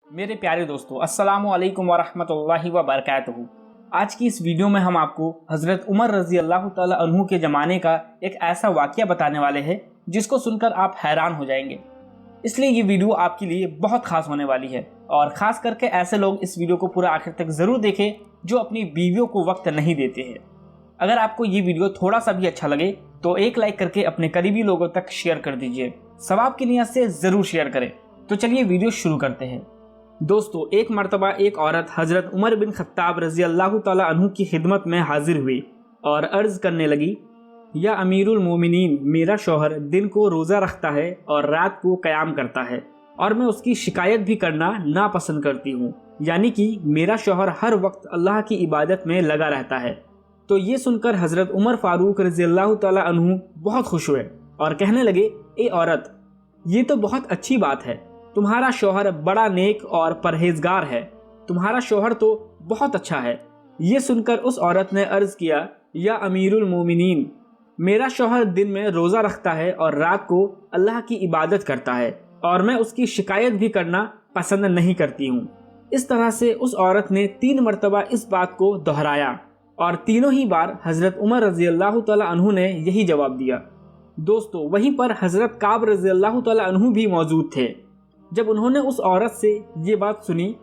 मेरे प्यारे दोस्तों, अस्सलामु अलैकुम वरहमतुल्लाहि वबरकातुहू। आज की इस वीडियो में हम आपको हज़रत उमर रज़ी अल्लाह ताला अन्हु के ज़माने का एक ऐसा वाक़या बताने वाले हैं जिसको सुनकर आप हैरान हो जाएंगे। इसलिए ये वीडियो आपके लिए बहुत ख़ास होने वाली है और ख़ास करके ऐसे लोग इस वीडियो को पूरा आखिर तक ज़रूर देखें जो अपनी बीवियों को वक्त नहीं देते हैं। अगर आपको ये वीडियो थोड़ा सा भी अच्छा लगे तो एक लाइक करके अपने करीबी लोगों तक शेयर कर दीजिए। सवाब की नियत से ज़रूर शेयर करें। तो चलिए वीडियो शुरू करते हैं। दोस्तों, एक मर्तबा एक औरत हज़रत उमर बिन खत्ताब रज़ी अल्लाह ताला अन्हु की खिदमत में हाजिर हुई और अर्ज़ करने लगी, या अमीरुल मोमिनीन, मेरा शौहर दिन को रोज़ा रखता है और रात को क़याम करता है और मैं उसकी शिकायत भी करना नापसंद करती हूँ। यानी कि मेरा शौहर हर वक्त अल्लाह की इबादत में लगा रहता है। तो ये सुनकर हज़रत उमर फ़ारूक रज़ी अल्लाह ताला अन्हु बहुत खुश हुए और कहने लगे, ए औरत, ये तो बहुत अच्छी बात है। तुम्हारा शौहर बड़ा नेक और परहेजगार है। तुम्हारा शौहर तो बहुत अच्छा है। ये सुनकर उस औरत ने अर्ज़ किया, या अमीरुल मोमिनीन, मेरा शौहर दिन में रोज़ा रखता है और रात को अल्लाह की इबादत करता है और मैं उसकी शिकायत भी करना पसंद नहीं करती हूँ। इस तरह से उस औरत ने 3 मरतबा इस बात को दोहराया और तीनों ही बार हज़रत उमर रज़ी अल्लाह ताला अन्हु ने यही जवाब दिया। दोस्तों, वहीं पर हज़रत काब रज़ी अल्लाह ताला अन्हु भी मौजूद थे। जब उन्होंने उस औरत से ये बात सुनी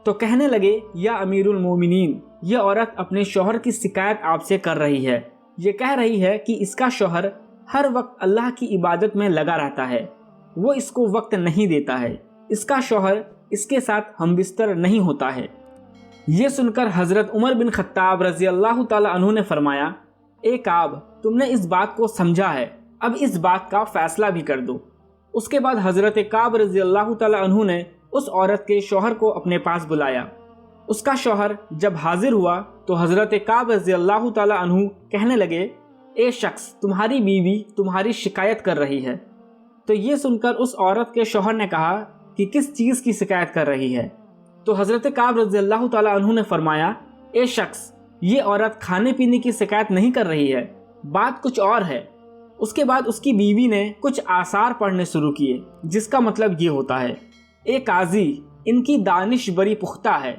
तो कहने लगे, या अमीरुल मोमिनीन, ये औरत अपने शौहर की शिकायत आपसे कर रही है। ये कह रही है कि इसका शौहर हर वक्त अल्लाह की इबादत में लगा रहता है, वो इसको वक्त नहीं देता है, इसका शौहर इसके साथ हमबिस्तर नहीं होता है। ये सुनकर हज़रत उमर बिन खत्ताब रज़ी अल्लाह ताला अन्हु ने फरमाया, ए काब, तुमने इस बात को समझा है, अब इस बात का फ़ैसला भी कर दो। उसके बाद हज़रत काब रज़ी अल्लाह ताला अन्हु ने उस औरत के शौहर को अपने पास बुलाया। उसका शौहर जब हाजिर हुआ तो हज़रत काब रज़ी अल्लाह ताला अन्हु कहने लगे, ए शख्स, तुम्हारी बीवी तुम्हारी शिकायत कर रही है। तो ये सुनकर उस औरत के शौहर ने कहा कि किस चीज़ की शिकायत कर रही है। तो हज़रत काब रज़ी अल्लाह ताला अन्हु ने फरमाया, ए शख्स, ये औरत खाने पीने की शिकायत नहीं कर रही है, बात कुछ और है। उसके बाद उसकी बीवी ने कुछ आसार पढ़ने शुरू किए, जिसका मतलब ये होता है, ए काजी, इनकी दानिश बड़ी पुख्ता है।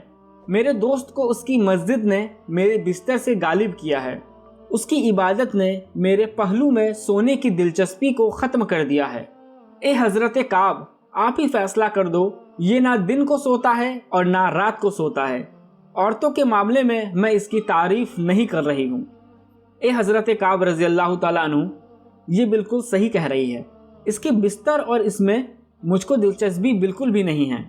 मेरे दोस्त को उसकी मस्जिद ने मेरे बिस्तर से गालिब किया है। उसकी इबादत ने मेरे पहलू में सोने की दिलचस्पी को ख़त्म कर दिया है। ए हज़रत काब, आप ही फैसला कर दो, ये ना दिन को सोता है और ना रात को सोता है। औरतों के मामले में मैं इसकी तारीफ़ नहीं कर रही हूँ। ए हज़रत काब रज़ी अल्लाह ताला अन्हु, ये बिल्कुल सही कह रही है। इसके बिस्तर और इसमें मुझको दिलचस्पी बिल्कुल भी नहीं है।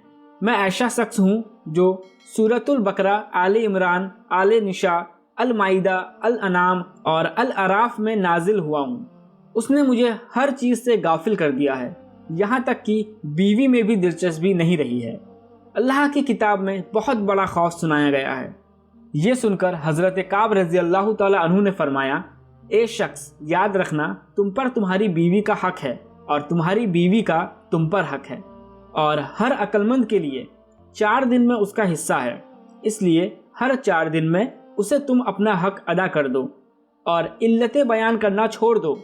मैं ऐसा शख्स हूँ जो सूरतुल बकरा, आले इमरान, आले निशा, अल माइदा, अल अनाम और अल अराफ में नाजिल हुआ हूँ। उसने मुझे हर चीज़ से गाफिल कर दिया है, यहाँ तक कि बीवी में भी दिलचस्पी नहीं रही है। अल्लाह की किताब में बहुत बड़ा खौफ सुनाया गया है। ये सुनकर हज़रत काब रज़ी अल्लाह ताला अन्हु ने फरमाया, ए शख्स, याद रखना, तुम पर तुम्हारी बीवी का हक है और तुम्हारी बीवी का तुम पर हक है, और हर अक्लमंद के लिए 4 दिन में उसका हिस्सा है। इसलिए हर 4 दिन में उसे तुम अपना हक अदा कर दो और इल्लतें बयान करना छोड़ दो।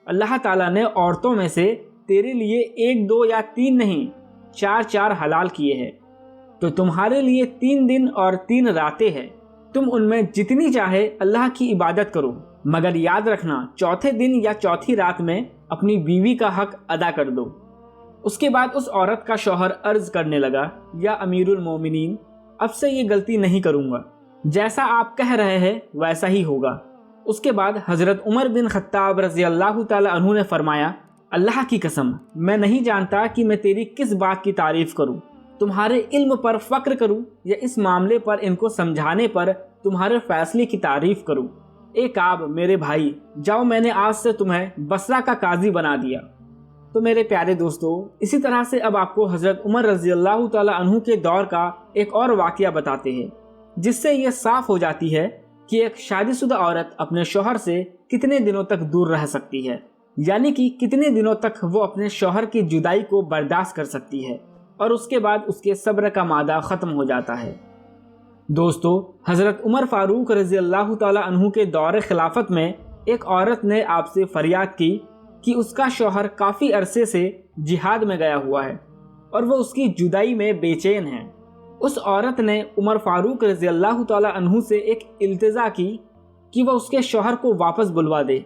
अल्लाह ताला ने औरतों में से तेरे लिए 1, 2 या 3 नहीं, 4 हलाल किए हैं। तो तुम्हारे लिए 3 दिन और 3 रातें हैं। तुम उनमें जितनी चाहे अल्लाह की इबादत करो, मगर याद रखना, चौथे दिन या चौथी रात में अपनी बीवी का हक अदा कर दो। उसके बाद उस औरत का शौहर अर्ज करने लगा, या अमीरुल मोमिनीन, अब से ये गलती नहीं करूँगा, जैसा आप कह रहे हैं वैसा ही होगा। उसके बाद हज़रत उमर बिन खत्ताब रज़ी अल्लाह ताला अन्हु ने फरमाया, अल्लाह की कसम, मैं नहीं जानता कि मैं तेरी किस बात की तारीफ़ करूँ, तुम्हारे इल्म पर फ़क्र करूँ या इस मामले पर इनको समझाने पर तुम्हारे फ़ैसले की तारीफ़ करूँ। ए काब, मेरे भाई, जाओ, मैंने आज से तुम्हें बसरा का काजी बना दिया। तो मेरे प्यारे दोस्तों, इसी तरह से अब आपको हज़रत उमर रज़ी अल्लाह ताला अन्हु के दौर का एक और वाक़या बताते हैं, जिससे ये साफ़ हो जाती है कि एक शादीशुदा औरत अपने शौहर से कितने दिनों तक दूर रह सकती है, यानी कि कितने दिनों तक वो अपने शौहर की जुदाई को बर्दाश्त कर सकती है और उसके बाद उसके सब्र का मादा ख़त्म हो जाता है। दोस्तों, हज़रत उमर फ़ारूक रज़ी अल्लाह ताला अन्हु के दौर खिलाफत में एक औरत ने आपसे फरियाद की कि उसका शौहर काफ़ी अरसे से जिहाद में गया हुआ है और वो उसकी जुदाई में बेचैन है। उस औरत ने उमर फारूक रज़ी अल्लाह ताला अन्हु से एक इल्तिजा की कि वह उसके शौहर को वापस बुलवा दे।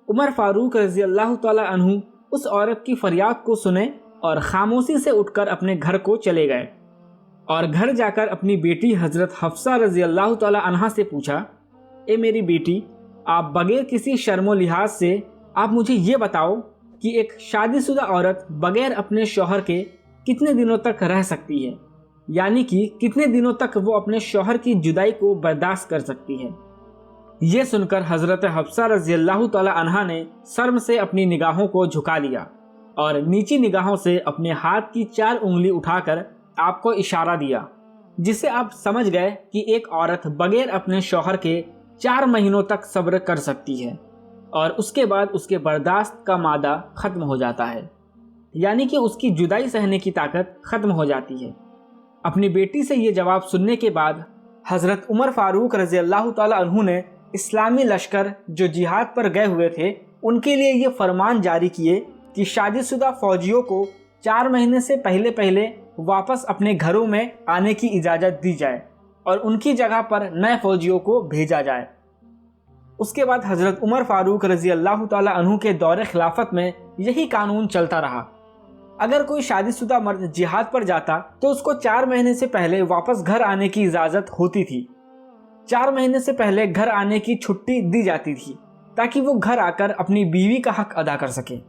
उमर फारूक रज़ी अल्लाह ताला अन्हु उस औरत की फरियाद को सुने और खामोशी से उठकर अपने घर को चले गए और घर जाकर अपनी बेटी हज़रत हफ्सा रज़ी अल्लाह ताला अन्हा से पूछा, ए मेरी बेटी, आप बगैर किसी शर्मो लिहाज से आप मुझे ये बताओ कि एक शादीशुदा औरत बगैर अपने शौहर के कितने दिनों तक रह सकती है, यानी कि कितने दिनों तक वो अपने शौहर की जुदाई को बर्दाश्त कर सकती है। ये सुनकर हज़रत हफ्सा रज़ी अल्लाह ताला अन्हा ने शर्म से अपनी निगाहों को झुका लिया और नीची निगाहों से अपने हाथ की 4 उंगली उठाकर आपको इशारा दिया, जिससे आप समझ गए कि एक औरत बगैर अपने शौहर के 4 महीनों तक सब्र कर सकती है और उसके बाद उसके बर्दाश्त का मादा ख़त्म हो जाता है, यानी कि उसकी जुदाई सहने की ताकत ख़त्म हो जाती है। अपनी बेटी से ये जवाब सुनने के बाद हज़रत उमर फारूक रज़ी अल्लाह ताला अन्हु ने इस्लामी लश्कर जो जिहाद पर गए हुए थे उनके लिए ये फरमान जारी किए कि शादीशुदा फ़ौजियों को 4 महीने से पहले वापस अपने घरों में आने की इजाज़त दी जाए और उनकी जगह पर नए फ़ौजियों को भेजा जाए। उसके बाद हज़रत उमर फारूक रज़ी अल्लाह ताला अन्हु के दौरे खिलाफत में यही कानून चलता रहा। अगर कोई शादीशुदा मर्द जिहाद पर जाता तो उसको 4 महीने से पहले वापस घर आने की इजाज़त होती थी। 4 महीने से पहले घर आने की छुट्टी दी जाती थी ताकि वो घर आकर अपनी बीवी का हक अदा कर सके।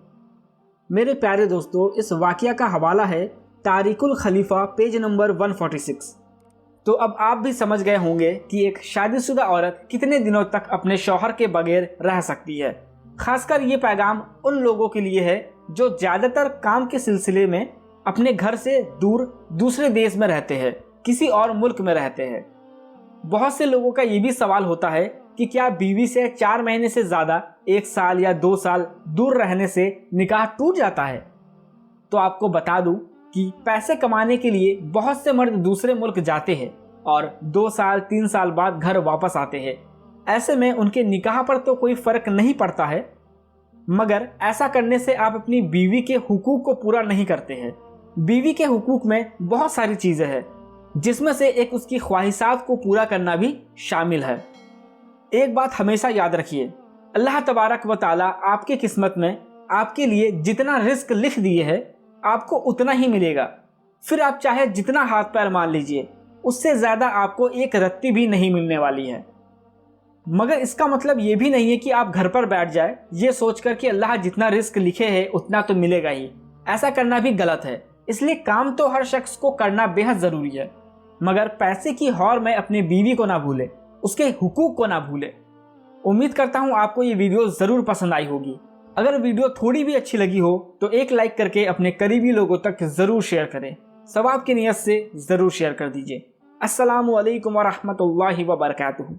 मेरे प्यारे दोस्तों, इस वाक़या का हवाला है तारिकुल खलीफा पेज नंबर 146। तो अब आप भी समझ गए होंगे कि एक शादीशुदा औरत कितने दिनों तक अपने शौहर के बगैर रह सकती है। खासकर ये पैगाम उन लोगों के लिए है जो ज़्यादातर काम के सिलसिले में अपने घर से दूर दूसरे देश में रहते हैं, किसी और मुल्क में रहते हैं। बहुत से लोगों का ये भी सवाल होता है कि क्या बीवी से 4 महीने से ज़्यादा 1 साल या 2 साल दूर रहने से निकाह टूट जाता है। तो आपको बता दूं कि पैसे कमाने के लिए बहुत से मर्द दूसरे मुल्क जाते हैं और 2 साल 3 साल बाद घर वापस आते हैं। ऐसे में उनके निकाह पर तो कोई फ़र्क नहीं पड़ता है, मगर ऐसा करने से आप अपनी बीवी के हुकूक को पूरा नहीं करते हैं। बीवी के हुकूक में बहुत सारी चीज़ें हैं, जिसमें से एक उसकी ख्वाहिशात को पूरा करना भी शामिल है। एक बात हमेशा याद रखिए, अल्लाह तबारक व ताला आपकी किस्मत में आपके लिए जितना रिस्क लिख दिए है आपको उतना ही मिलेगा। फिर आप चाहे जितना हाथ पैर मार लीजिए, उससे ज़्यादा आपको एक रत्ती भी नहीं मिलने वाली है। मगर इसका मतलब ये भी नहीं है कि आप घर पर बैठ जाए ये सोचकर कि अल्लाह जितना रिस्क लिखे है उतना तो मिलेगा ही। ऐसा करना भी गलत है। इसलिए काम तो हर शख्स को करना बेहद ज़रूरी है, मगर पैसे की हौर में अपनी बीवी को ना भूले, उसके हुकूक को ना भूले। उम्मीद करता हूँ आपको ये वीडियो ज़रूर पसंद आई होगी। अगर वीडियो थोड़ी भी अच्छी लगी हो तो एक लाइक करके अपने करीबी लोगों तक ज़रूर शेयर करें। सवाब की नियत से ज़रूर शेयर कर दीजिए। अस्सलामु अलैकुम व रहमतुल्लाहि व बरकातुहू।